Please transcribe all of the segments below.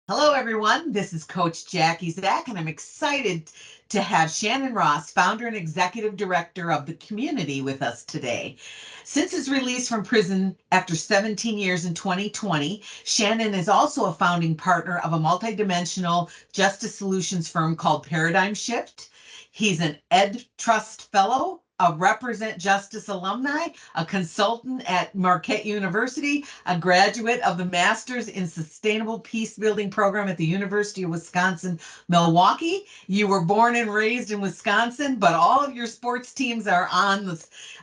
Hello, everyone. This is Coach Jackie Zach, and I'm excited to have Shannon Ross, founder and executive director of the community, with us today. Since his release from prison after 17 years in 2020, Shannon is also a founding partner of a multidimensional justice solutions firm called Paradigm Shift. He's an Ed Trust Fellow, a Represent Justice alumni, a consultant at Marquette University, a graduate of the Masters in Sustainable Peace Building program at the University of Wisconsin, Milwaukee. You were born and raised in Wisconsin, but all of your sports teams are on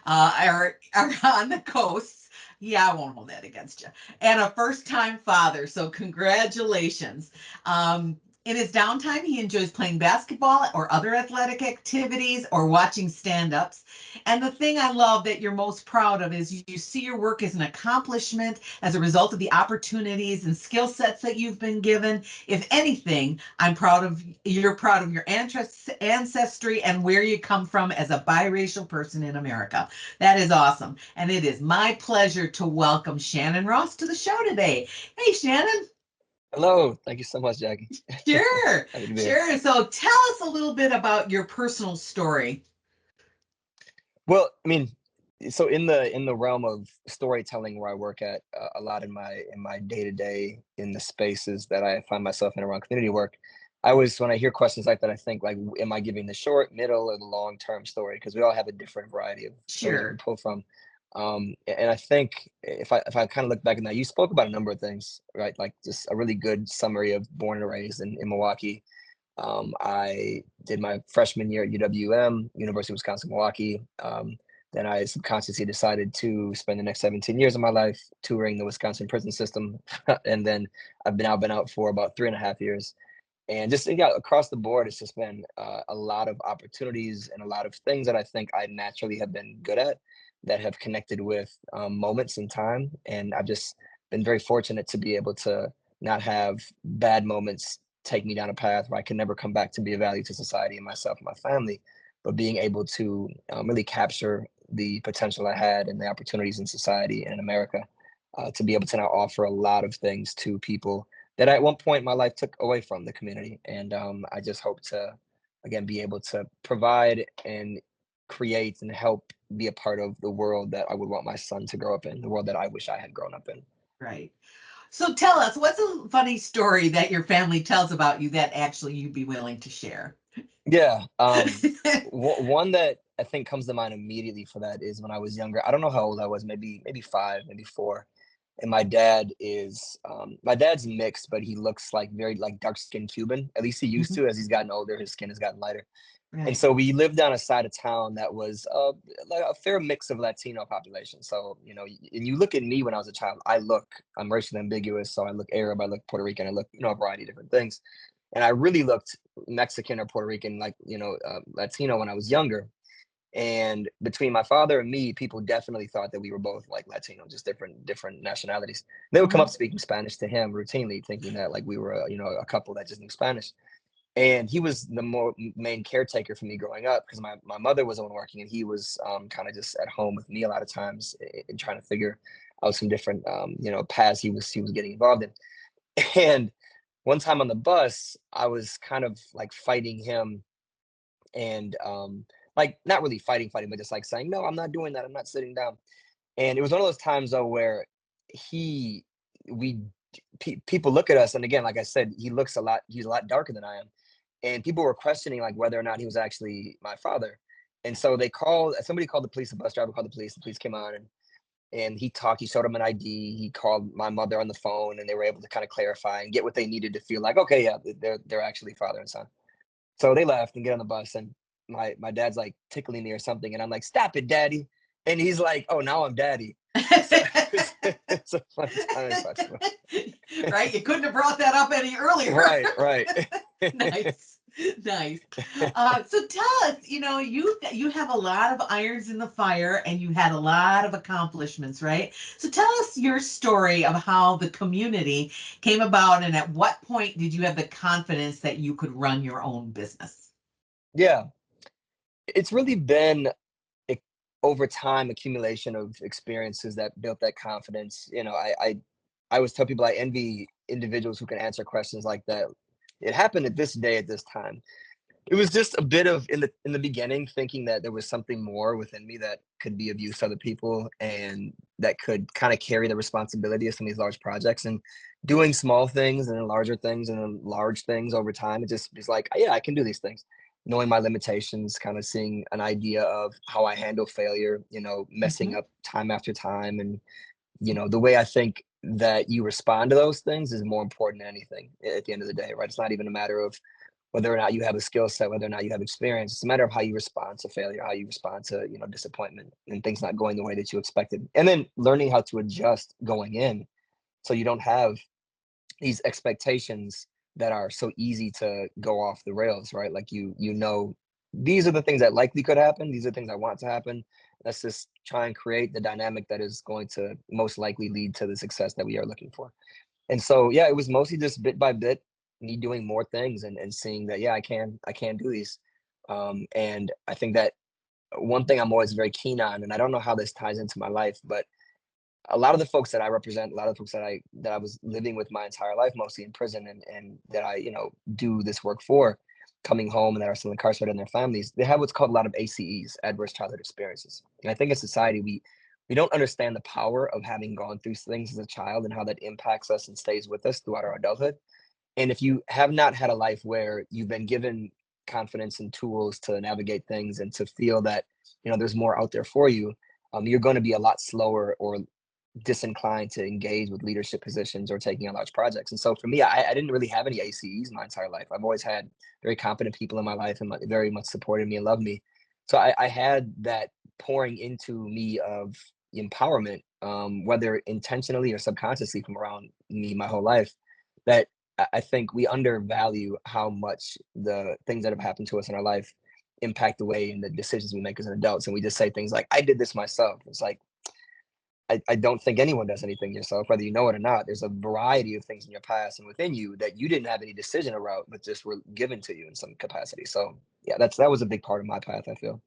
are on the coast. Yeah, I won't hold that against you. And a first-time father, so congratulations. In his downtime, he enjoys playing basketball or other athletic activities or watching stand-ups. And the thing I love that you're most proud of is you see your work as an accomplishment as a result of the opportunities and skill sets that you've been given. If anything, you're proud of your ancestry and where you come from as a biracial person in America. That is awesome. And it is my pleasure to welcome Shannon Ross to the show today. Hey, Shannon. Hello, thank you so much, Jackie. Sure, Happy to be here. sure. So tell us a little bit about your personal story. Well, I mean, so in the realm of storytelling, where I work at a lot in my day to day in the spaces that I find myself in around community work, I always when I hear questions like that, I think like, am I giving the short, middle, or the long term story? Because we all have a different variety of stories we can Sure. pull from. And I think if I kind of look back at that, you spoke about a number of things, right? Like just a really good summary of born and raised in Milwaukee. I did my freshman year at UWM, University of Wisconsin Milwaukee. Then I subconsciously decided to spend the next 17 years of my life touring the Wisconsin prison system, and then I've been out for about 3.5 years. And just yeah, across the board, it's just been a lot of opportunities and a lot of things that I think I naturally have been good at that have connected with moments in time. And I've just been very fortunate to be able to not have bad moments take me down a path where I can never come back to be of value to society and myself and my family, but being able to really capture the potential I had and the opportunities in society and in America to be able to now offer a lot of things to people that at one point in my life took away from the community. And I just hope to, again, be able to provide and create and help be a part of the world that I would want my son to grow up in, the world that I wish I had grown up in. Right. So tell us, what's a funny story that your family tells about you that actually you'd be willing to share? Yeah. One that I think comes to mind immediately for that is when I was younger. I don't know how old I was, maybe five, maybe four. And my dad's mixed, but he looks like very like dark skinned Cuban. At least he used Mhm. to. As he's gotten older, his skin has gotten lighter. And Right. so we lived on a side of town that was like a fair mix of Latino population. So, and you look at me when I was a child, I'm racially ambiguous. So I look Arab, I look Puerto Rican, I look, a variety of different things. And I really looked Mexican or Puerto Rican, like, Latino when I was younger. And between my father and me, people definitely thought that we were both like Latino, just different nationalities. They would come up Mhm. speaking Spanish to him routinely, thinking that like we were, a couple that just knew Spanish. And he was the more main caretaker for me growing up because my mother was the one working and he was kind of just at home with me a lot of times and trying to figure out some different paths he was getting involved in. And one time on the bus, I was kind of like fighting him and like not really fighting, but just like saying, no, I'm not doing that. I'm not sitting down. And it was one of those times though where he we people look at us, and again, like I said, he's a lot darker than I am. And people were questioning like whether or not he was actually my father. And so somebody called the police, the bus driver called the police came on and he showed him an ID, he called my mother on the phone, and they were able to kind of clarify and get what they needed to feel like, okay, yeah, they're actually father and son. So they left and get on the bus, and my dad's like tickling me or something, and I'm like, "Stop it, daddy!" And he's like, "Oh, now I'm daddy." So it's a funny time in Foxborough. Right? You couldn't have brought that up any earlier. Right, right. Nice. Nice. So tell us, you have a lot of irons in the fire and you had a lot of accomplishments, right? So tell us your story of how the community came about and at what point did you have the confidence that you could run your own business? Yeah, it's really been a, over time accumulation of experiences that built that confidence. I always tell people I envy individuals who can answer questions like that. It happened at this day at this time. It was just a bit of in the beginning thinking that there was something more within me that could be of use to other people and that could kind of carry the responsibility of some of these large projects and doing small things and then larger things and then large things over time. It just is like, yeah, I can do these things. Knowing my limitations, kind of seeing an idea of how I handle failure, messing Mhm. up time after time. And, the way I think that you respond to those things is more important than anything at the end of the day, right? It's not even a matter of whether or not you have a skill set, whether or not you have experience. It's a matter of how you respond to failure, how you respond to, disappointment and things not going the way that you expected. And then learning how to adjust going in so you don't have these expectations that are so easy to go off the rails, right? Like these are the things that likely could happen. These are the things I want to happen. Let's just try and create the dynamic that is going to most likely lead to the success that we are looking for. And so, yeah, it was mostly just bit by bit, me doing more things and seeing that, yeah, I can do these. And I think that one thing I'm always very keen on, and I don't know how this ties into my life, but a lot of the folks that I represent, a lot of the folks that I was living with my entire life, mostly in prison, and that I do this work for, coming home and that are still incarcerated in their families, they have what's called a lot of ACEs, adverse childhood experiences. And I think in society we don't understand the power of having gone through things as a child and how that impacts us and stays with us throughout our adulthood. And if you have not had a life where you've been given confidence and tools to navigate things and to feel that there's more out there for you, you're going to be a lot slower or disinclined to engage with leadership positions or taking on large projects. And so for me, I didn't really have any ACEs my entire life. I've always had very competent people in my life and very much supported me and loved me. So I had that pouring into me of empowerment, whether intentionally or subconsciously from around me my whole life, that I think we undervalue how much the things that have happened to us in our life impact the way and the decisions we make as adults. And we just say things like, I did this myself. It's like, I don't think anyone does anything yourself, whether you know it or not. There's a variety of things in your past and within you that you didn't have any decision about, but just were given to you in some capacity. So yeah, that was a big part of my path, I feel.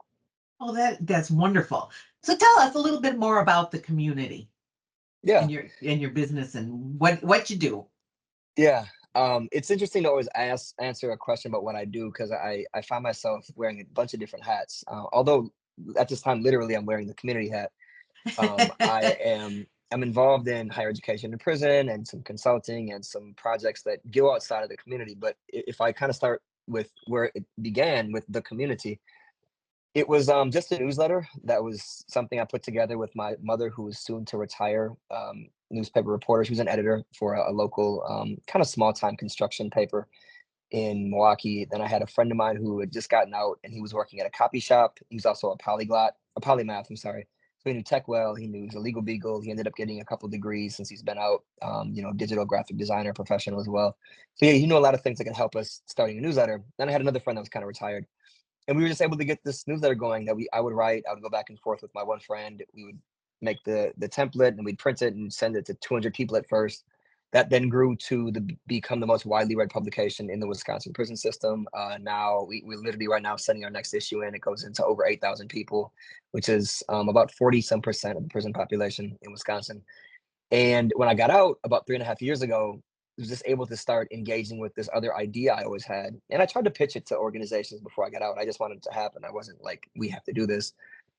Oh, that's wonderful. So tell us a little bit more about the community Yeah. and your business and what you do. Yeah. It's interesting to always answer a question about what I do because I find myself wearing a bunch of different hats. Although at this time, literally, I'm wearing the community hat. I'm involved in higher education in prison and some consulting and some projects that go outside of the community. But if I kind of start with where it began with the community, it was just a newsletter that was something I put together with my mother, who was soon to retire, newspaper reporter. She was an editor for a local kind of small time construction paper in Milwaukee. Then I had a friend of mine who had just gotten out and he was working at a copy shop. He was also a polymath, I'm sorry. So he knew tech well, he knew he was a legal beagle. He ended up getting a couple degrees since he's been out, digital graphic designer professional as well. So yeah, he knew a lot of things that could help us starting a newsletter. Then I had another friend that was kind of retired. And we were just able to get this newsletter going that I would write. I would go back and forth with my one friend. We would make the template and we'd print it and send it to 200 people at first. That then grew to become the most widely read publication in the Wisconsin prison system. Now we literally right now sending our next issue in. It goes into over 8,000 people, which is about 40 some percent of the prison population in Wisconsin. And when I got out about 3.5 years ago, I was just able to start engaging with this other idea I always had. And I tried to pitch it to organizations before I got out. I just wanted it to happen. I wasn't like, we have to do this.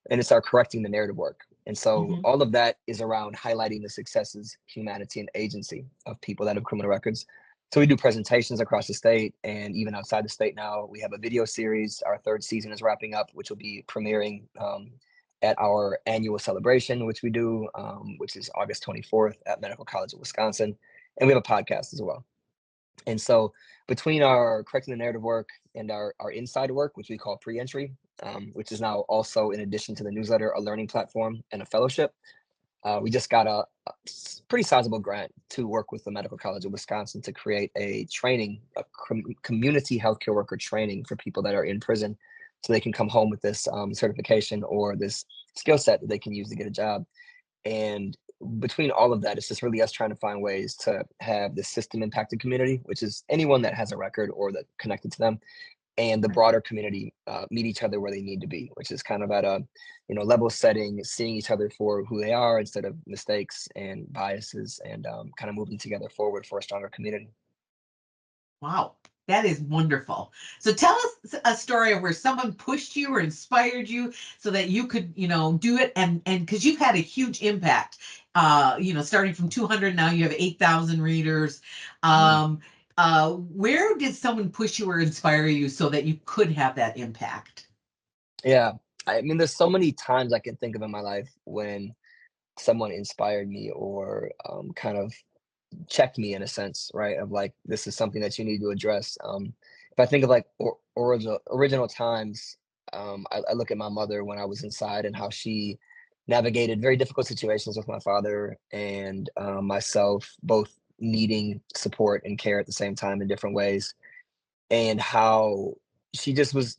And it started correcting the narrative work. And so Mhm. all of that is around highlighting the successes, humanity, and agency of people that have criminal records. So we do presentations across the state and even outside the state now. We have a video series. Our third season is wrapping up, which will be premiering at our annual celebration, which we do, which is August 24th at Medical College of Wisconsin. And we have a podcast as well. And so between our correcting the narrative work and our inside work, which we call pre-entry, which is now also, in addition to the newsletter, a learning platform and a fellowship, we just got a pretty sizable grant to work with the Medical College of Wisconsin to create a training, community healthcare worker training for people that are in prison so they can come home with this certification or this skill set that they can use to get a job. And between all of that, it's just really us trying to find ways to have the system impacted community, which is anyone that has a record or that connected to them, and the broader community meet each other where they need to be, which is kind of at a, level setting, seeing each other for who they are instead of mistakes and biases, and kind of moving together forward for a stronger community. Wow, that is wonderful. So tell us a story of where someone pushed you or inspired you so that you could, do it, and because you've had a huge impact. Starting from 200, now you have 8,000 readers. Mhm. Um, where did someone push you or inspire you so that you could have that impact? Yeah. I mean, there's so many times I can think of in my life when someone inspired me or kind of checked me in a sense, right? Of like, this is something that you need to address. If I think of like original times, I look at my mother when I was inside and how she navigated very difficult situations with my father and myself, both needing support and care at the same time in different ways, and how she just was,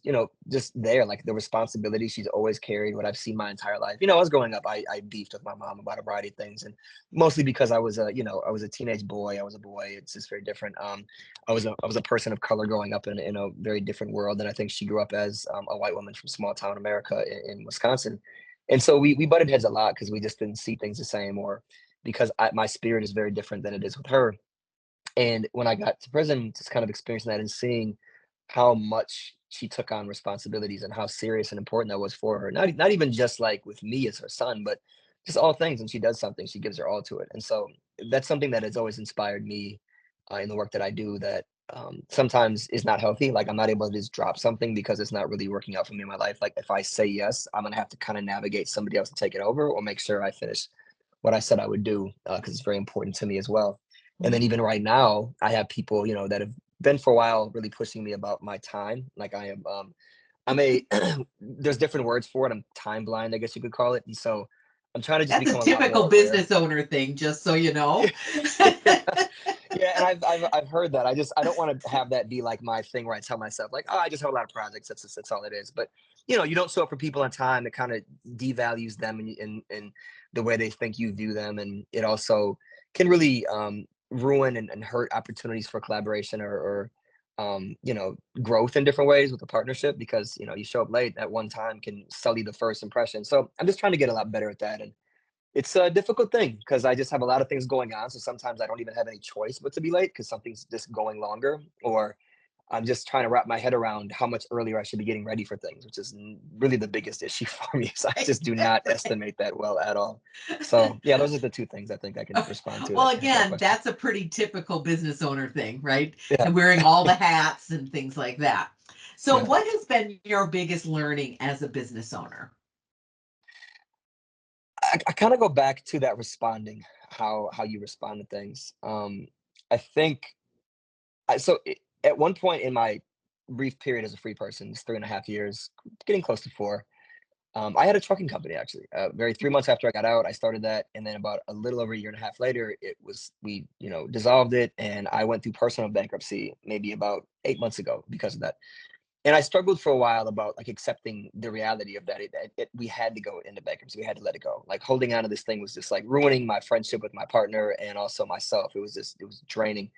just there, like the responsibility she's always carried, what I've seen my entire life. I was growing up, I beefed with my mom about a variety of things, and mostly because I was a teenage boy. I was a boy. It's just very different. I was a person of color growing up in a very different world than I think she grew up as, a white woman from small town America in Wisconsin. And so we butted heads a lot because we just didn't see things the same, or because my spirit is very different than it is with her. And when I got to prison, just kind of experiencing that and seeing how much she took on responsibilities and how serious and important that was for her. Not even just like with me as her son, but just all things. When she does something, she gives her all to it. And so that's something that has always inspired me in the work that I do. That sometimes is not healthy. Like I'm not able to just drop something because it's not really working out for me in my life. Like if I say yes, I'm gonna have to kind of navigate somebody else to take it over, or make sure I finish what I said I would do, because it's very important to me as well. And then Mhm. even right now, I have people, that have been for a while really pushing me about my time. Like I'm a there's different words for it. I'm time blind, I guess you could call it. And so I'm trying to just That's a become a lot more typical aware. business owner thing, just so you know. Yeah. Yeah, and I've heard that. I don't want to have that be like my thing where I tell myself like, oh, I just have a lot of projects. That's all it is. But you don't show up for people on time. It kind of devalues them and the way they think you view them, and it also can really ruin and hurt opportunities for collaboration or growth in different ways with a partnership, because you show up late at one time can sully the first impression. So I'm just trying to get a lot better at that, and it's a difficult thing because I just have a lot of things going on. So sometimes I don't even have any choice but to be late because something's just going longer, or I'm just trying to wrap my head around how much earlier I should be getting ready for things, which is really the biggest issue for me. So I just do not Right. estimate that well at all. So yeah, those are the two things I think I can respond to Well, that answer that again, question. that's a pretty typical business owner thing, right? Yeah, And wearing all the hats and things like that. So, yeah. what has been your biggest learning as a business owner? I kind of go back to that responding, how you respond to things. I think at one point in my brief period as a free person, it's 3.5 years, getting close to 4. I had a trucking company actually. Very 3 months after I got out, I started that, and then about a little over a year and a half later, we dissolved it, and I went through personal bankruptcy maybe about 8 months ago because of that. And I struggled for a while about like accepting the reality of that. We had to go into bankruptcy. We had to let it go. Like holding on to this thing was just like ruining my friendship with my partner and also myself. It was draining.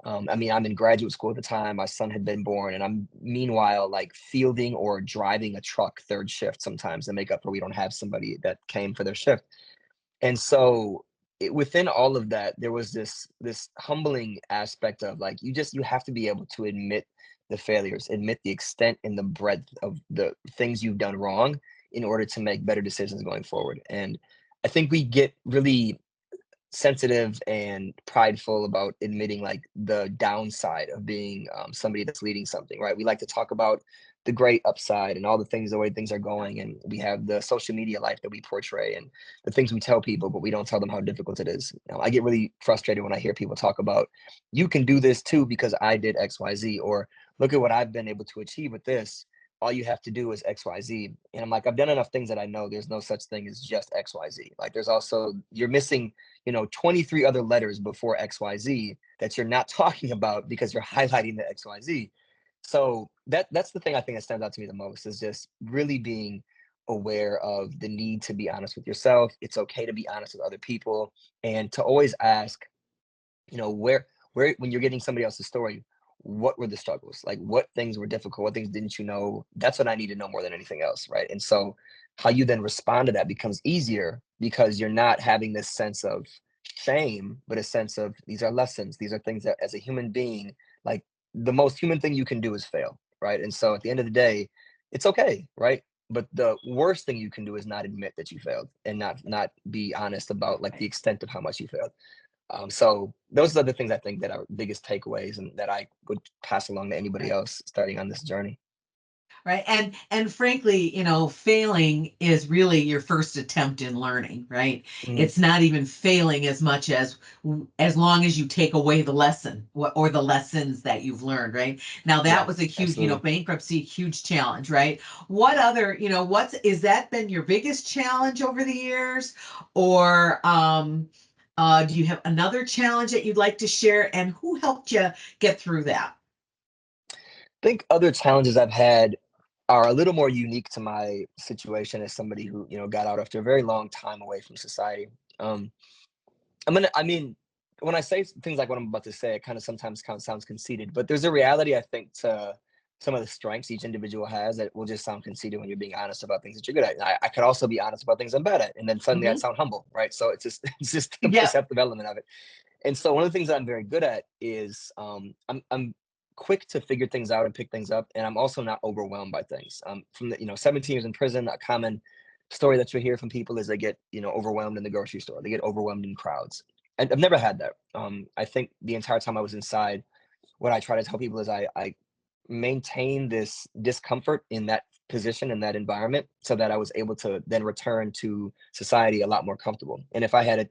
I mean, I'm in graduate school at the time. My son had been born, and I'm meanwhile like fielding or driving a truck third shift sometimes to make up for we don't have somebody that came for their shift. And so within all of that, there was this humbling aspect of like you have to be able to admit the failures, admit the extent and the breadth of the things you've done wrong in order to make better decisions going forward. And I think we get really sensitive and prideful about admitting like the downside of being somebody that's leading something, right? We like to talk about the great upside and all the things, the way things are going, and we have the social media life that we portray and the things we tell people, but we don't tell them how difficult it is. I get really frustrated when I hear people talk about, you can do this too because I did XYZ, or look at what I've been able to achieve with this. All you have to do is XYZ. And I'm like, I've done enough things that I know there's no such thing as just XYZ. Like there's also, you're missing 23 other letters before XYZ that you're not talking about because you're highlighting the XYZ. So that's the thing I think that stands out to me the most, is just really being aware of the need to be honest with yourself. It's okay to be honest with other people, and to always ask, where when you're getting somebody else's story, what were the struggles? Like what things were difficult? What things didn't you know? That's what I need to know more than anything else, right? And so how you then respond to that becomes easier because you're not having this sense of shame, but a sense of these are lessons. These are things that as a human being, like the most human thing you can do is fail, right? And so at the end of the day, it's okay, right? But the worst thing you can do is not admit that you failed and not be honest about like the extent of how much you failed. So those are the things I think that are biggest takeaways and that I would pass along to anybody Right. else starting on this journey. Right. And frankly, failing is really your first attempt in learning, right? Mhm. It's not even failing as much as long as you take away the lesson or the lessons that you've learned, right? Now that Yeah, was a huge, absolutely. bankruptcy, huge challenge, right? What other, what's is that been your biggest challenge over the years? Or do you have another challenge that you'd like to share? And who helped you get through that? I think other challenges I've had are a little more unique to my situation as somebody who, got out after a very long time away from society. Um, I mean, when I say things like what I'm about to say, it kind of sometimes kind of sounds conceited, but there's a reality I think to some of the strengths each individual has that will just sound conceited when you're being honest about things that you're good at. And I could also be honest about things I'm bad at, and then suddenly I Hmm. sound humble, right? So it's just it's just a Yeah. perceptive element of it. And so one of the things that I'm very good at is I'm quick to figure things out and pick things up, and I'm also not overwhelmed by things. From the 17 years in prison, a common story that you'll hear from people is they get overwhelmed in the grocery store, they get overwhelmed in crowds. I've never had that. I think the entire time I was inside, what I try to tell people is I maintain this discomfort in that position in that environment so that I was able to then return to society a lot more comfortable. And if I had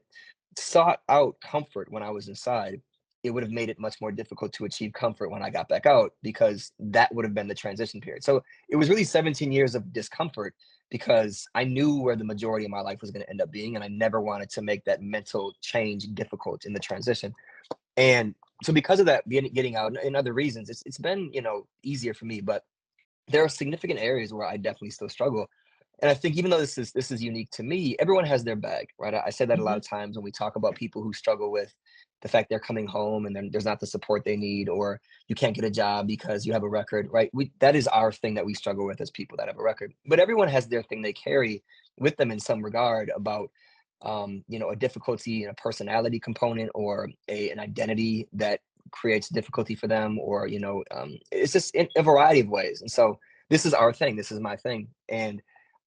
sought out comfort when I was inside, it would have made it much more difficult to achieve comfort when I got back out because that would have been the transition period. So it was really 17 years of discomfort because I knew where the majority of my life was going to end up being. And I never wanted to make that mental change difficult in the transition. And so because of that, getting out and other reasons, it's been, easier for me, but there are significant areas where I definitely still struggle. And I think even though this is unique to me, everyone has their bag, right? I say that a lot Hmm. of times when we talk about people who struggle with the fact they're coming home and then there's not the support they need, or you can't get a job because you have a record, right? That is our thing that we struggle with as people that have a record. But everyone has their thing they carry with them in some regard about a difficulty in a personality component or an identity that creates difficulty for them, or it's just in a variety of ways. And so this is our thing. This is my thing. And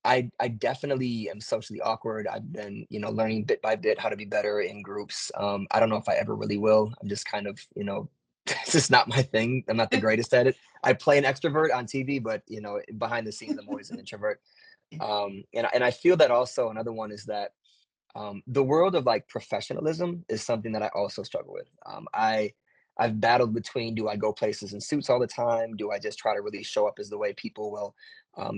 I definitely am socially awkward. I've been, learning bit by bit how to be better in groups. I don't know if I ever really will. I'm just kind of, it's just not my thing. I'm not the greatest at it. I play an extrovert on TV, but behind the scenes, I'm always an introvert. And I feel that also another one is that the world of like professionalism is something that I also struggle with. I've battled between, do I go places in suits all the time? Do I just try to really show up as the way people will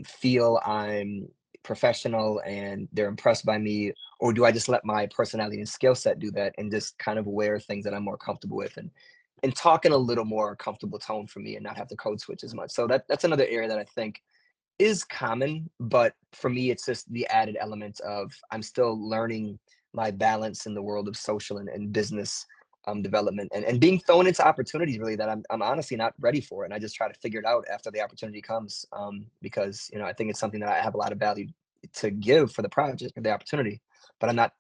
feel I'm professional and they're impressed by me? Or do I just let my personality and skill set do that and just kind of wear things that I'm more comfortable with and talk in a little more comfortable tone for me and not have to code switch as much. So that's another area that I think is common, but for me, it's just the added element of I'm still learning my balance in the world of social and business development and being thrown into opportunities really that I'm honestly not ready for. And I just try to figure it out after the opportunity comes because, I think it's something that I have a lot of value to give for the project or the opportunity, but I'm not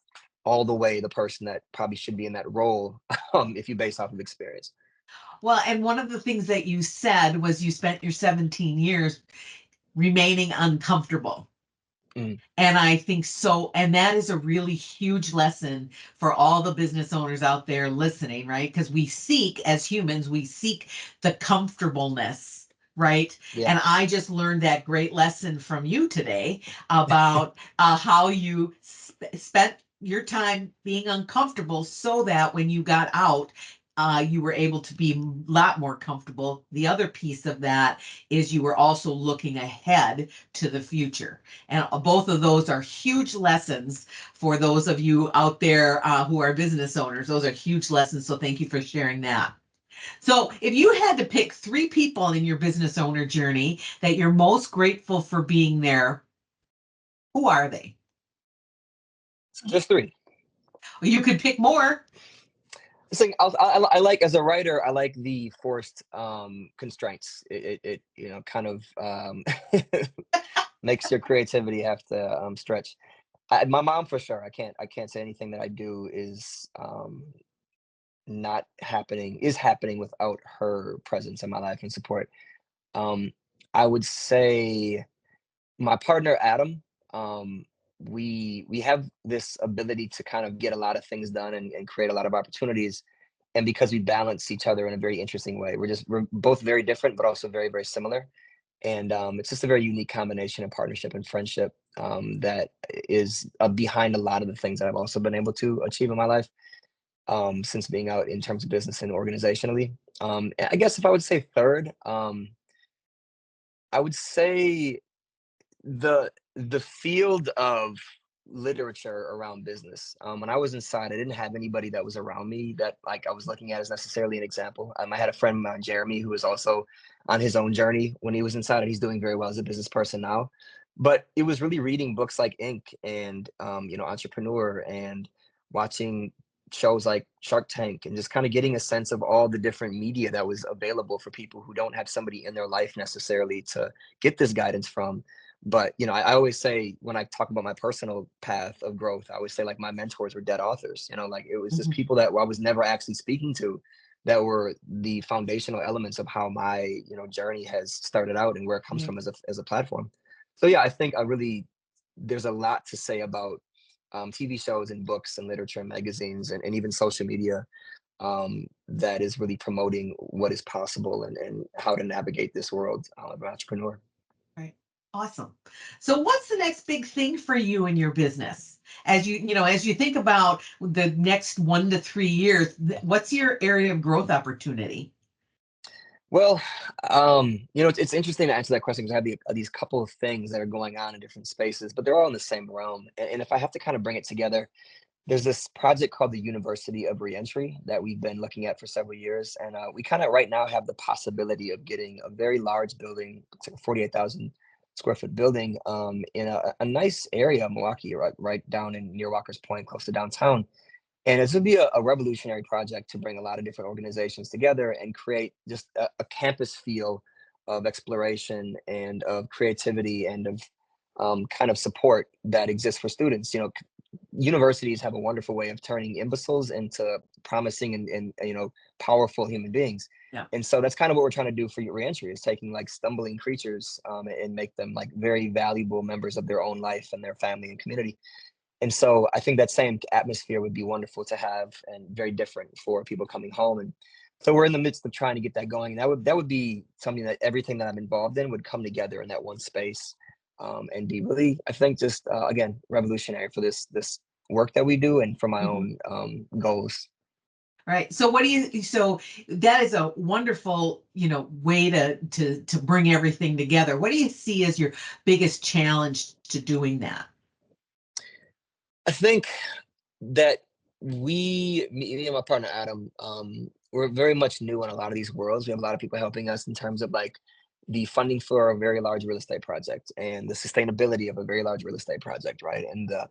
all the way the person that probably should be in that role if you base off of experience. Well, and one of the things that you said was you spent your 17 years remaining uncomfortable. Mm, And I think so, and that is a really huge lesson for all the business owners out there listening, right? Because we seek, as humans, we seek the comfortableness, right? yeah. And I just learned that great lesson from you today about how you spent your time being uncomfortable so that when you got out, you were able to be a lot more comfortable. The other piece of that is you were also looking ahead to the future. And both of those are huge lessons for those of you out there who are business owners. Those are huge lessons. So thank you for sharing that. So if you had to pick three people in your business owner journey that you're most grateful for being there, who are they? So just three. You could pick more. It's like I like as a writer, I like the forced constraints. It kind of makes your creativity have to stretch. My mom for sure. I can't say anything that I do is not happening is happening without her presence in my life and support. Um, I would say my partner Adam, um, we have this ability to kind of get a lot of things done and create a lot of opportunities. And because we balance each other in a very interesting way, we're both very different, but also very, very similar. And it's just a very unique combination of partnership and friendship that is behind a lot of the things that I've also been able to achieve in my life since being out in terms of business and organizationally. I guess if I would say third, I would say the field of literature around business. When I was inside, I didn't have anybody that was around me that like I was looking at as necessarily an example. I had a friend of mine, Jeremy, who was also on his own journey when he was inside, and he's doing very well as a business person now. But it was really reading books like Inc. and Entrepreneur and watching shows like Shark Tank and just kind of getting a sense of all the different media that was available for people who don't have somebody in their life necessarily to get this guidance from. But I always say when I talk about my personal path of growth, I always say like my mentors were dead authors. Like it was just Mhm. people that I was never actually speaking to that were the foundational elements of how my journey has started out and where it comes Yeah. from as a platform. So yeah, I think I really there's a lot to say about TV shows and books and literature and magazines and even social media that is really promoting what is possible and how to navigate this world of an entrepreneur. Right. Awesome. So what's the next big thing for you in your business? As you think about the next 1 to 3 years, what's your area of growth opportunity? Well, it's interesting to answer that question because I have these couple of things that are going on in different spaces, but they're all in the same realm. And if I have to kind of bring it together, there's this project called the University of Reentry that we've been looking at for several years, and we kind of right now have the possibility of getting a very large building, it's like a 48,000 square foot building, in a nice area of Milwaukee, right down in near Walker's Point, close to downtown. And it's going to be a revolutionary project to bring a lot of different organizations together and create just a campus feel of exploration and of creativity and of kind of support that exists for students. Universities have a wonderful way of turning imbeciles into promising and powerful human beings. Yeah. And so that's kind of what we're trying to do for reentry is taking like stumbling creatures and make them like very valuable members of their own life and their family and community. And so I think that same atmosphere would be wonderful to have and very different for people coming home. And so we're in the midst of trying to get that going. And that would be something that everything that I'm involved in would come together in that one space and be really, I think, just again revolutionary for this work that we do and for my Mhm. own goals. Right. So that is a wonderful, way to bring everything together. What do you see as your biggest challenge to doing that? I think that me and my partner Adam, we're very much new in a lot of these worlds. We have a lot of people helping us in terms of like the funding for a very large real estate project and the sustainability of a very large real estate project, right? And the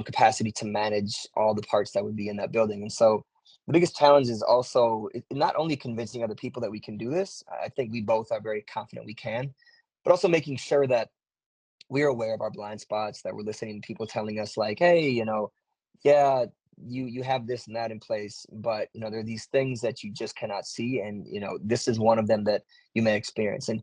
capacity to manage all the parts that would be in that building. And so the biggest challenge is also not only convincing other people that we can do this. I think we both are very confident we can, but also making sure that we're aware of our blind spots, that we're listening to people telling us like, hey, yeah, you have this and that in place, but there are these things that you just cannot see, and this is one of them that you may experience. And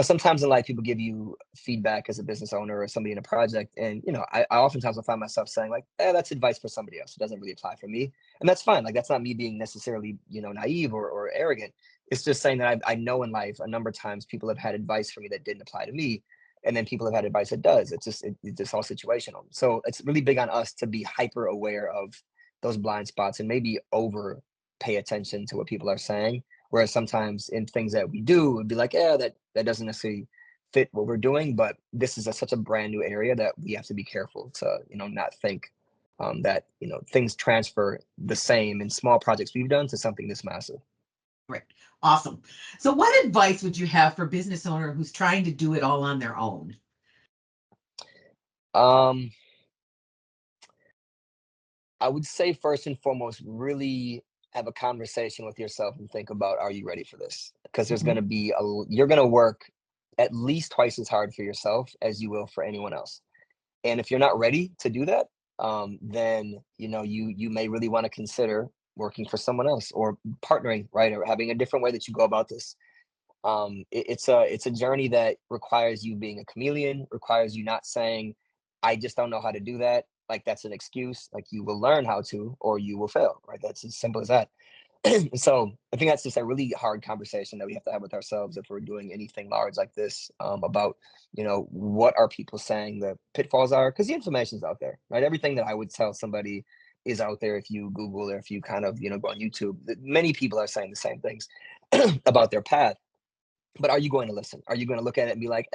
sometimes in life people give you feedback as a business owner or somebody in a project, and I oftentimes will find myself saying like, that's advice for somebody else, it doesn't really apply for me. And that's fine, like that's not me being necessarily naive or arrogant. It's just saying that I know in life a number of times people have had advice for me that didn't apply to me, and then people have had advice that does. It's just all situational. So it's really big on us to be hyper aware of those blind spots and maybe over pay attention to what people are saying. Whereas sometimes in things that we do, it would be like, yeah, that doesn't necessarily fit what we're doing. But this is such a brand new area that we have to be careful to not think that things transfer the same in small projects we've done to something this massive. Right. Awesome. So what advice would you have for a business owner who's trying to do it all on their own? Um, I would say first and foremost, really have a conversation with yourself and think about, are you ready for this? Because there's going Mhm. to be you're going to work at least twice as hard for yourself as you will for anyone else. And if you're not ready to do that, then you may really want to consider working for someone else or partnering, right, or having a different way that you go about this. It's a journey that requires you being a chameleon, requires you not saying, I just don't know how to do that, like that's an excuse. Like, you will learn how to, or you will fail, right? That's as simple as that. So I think that's just a really hard conversation that we have to have with ourselves if we're doing anything large like this, about what are people saying the pitfalls are, because the information's out there, right? Everything that I would tell somebody is out there. If you Google, or if you kind of go on YouTube, many people are saying the same things about their path. But are you going to listen? Are you going to look at it and be like,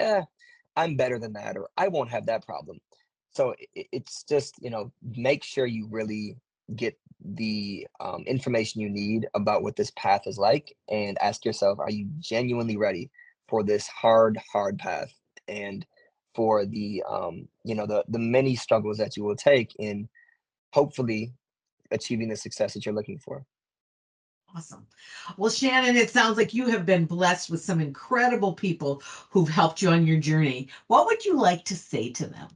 I'm better than that, or I won't have that problem? So it's just, make sure you really get the information you need about what this path is like, and ask yourself, are you genuinely ready for this hard path, and for the many struggles that you will take in hopefully achieving the success that you're looking for. Awesome. Well, Shannon, it sounds like you have been blessed with some incredible people who've helped you on your journey. What would you like to say to them?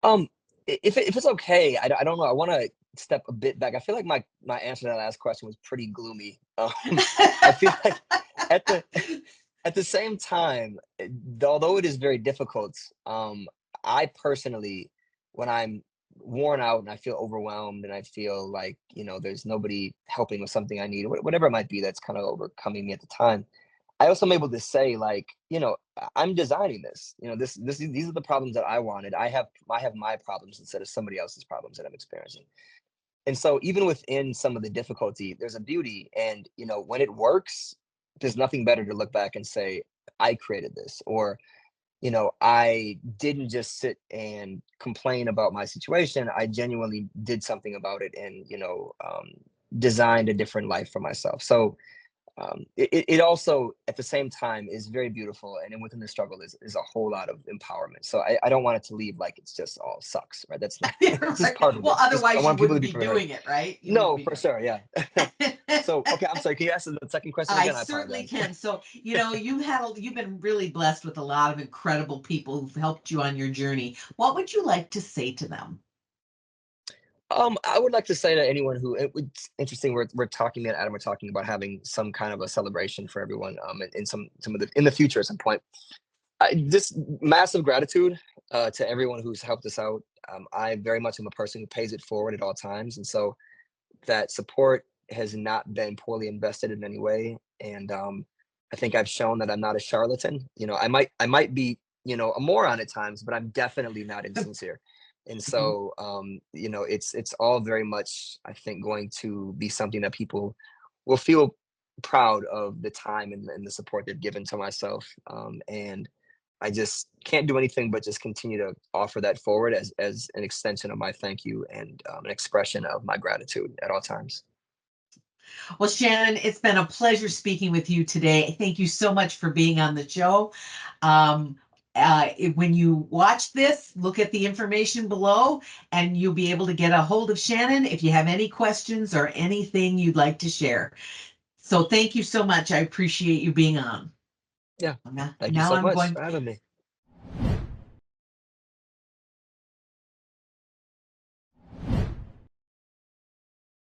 Um, if it's okay, I don't know. I want to step a bit back. I feel like my answer to that last question was pretty gloomy. I feel like at the at the same time, although it is very difficult, I personally, when I'm worn out and I feel overwhelmed and I feel like there's nobody helping with something I need, whatever it might be that's kind of overcoming me at the time, I also am able to say, like, I'm designing this. These are the problems that I wanted. I have my problems instead of somebody else's problems that I'm experiencing. And so even within some of the difficulty, there's a beauty. And when it works, there's nothing better to look back and say, I created this, or I didn't just sit and complain about my situation. I genuinely did something about it, and designed a different life for myself. So it also at the same time is very beautiful, and then within the struggle is a whole lot of empowerment. So I don't want it to leave like it's just all sucks, right? That's not it's just Right. part of Well, it. Just I otherwise you want people to wouldn't be be prepared. doing it, right? You wouldn't No, be for doing sure, yeah. it. So okay, I'm sorry, can you ask the second question I again? I certainly apologize. can. So, you've been really blessed with a lot of incredible people who've helped you on your journey. What would you like to say to them? I would like to say to anyone it's interesting, we're talking, and Adam, we're talking about having some kind of a celebration for everyone, in some of the in the future at some point. Just massive gratitude to everyone who's helped us out. I very much am a person who pays it forward at all times, and so that support has not been poorly invested in any way. And I think I've shown that I'm not a charlatan. I might be a moron at times, but I'm definitely not insincere. And Mhm. so it's all very much, I think, going to be something that people will feel proud of the time and the support they've given to myself. And I just can't do anything but just continue to offer that forward as an extension of my thank you, and an expression of my gratitude at all times. Well, Shannon, it's been a pleasure speaking with you today. Thank you so much for being on the show. Um, when you watch this, look at the information below and you'll be able to get a hold of Shannon if you have any questions or anything you'd like to share. So thank you so much. I appreciate you being on. Yeah. Now, Thank you now so I'm much going for having me.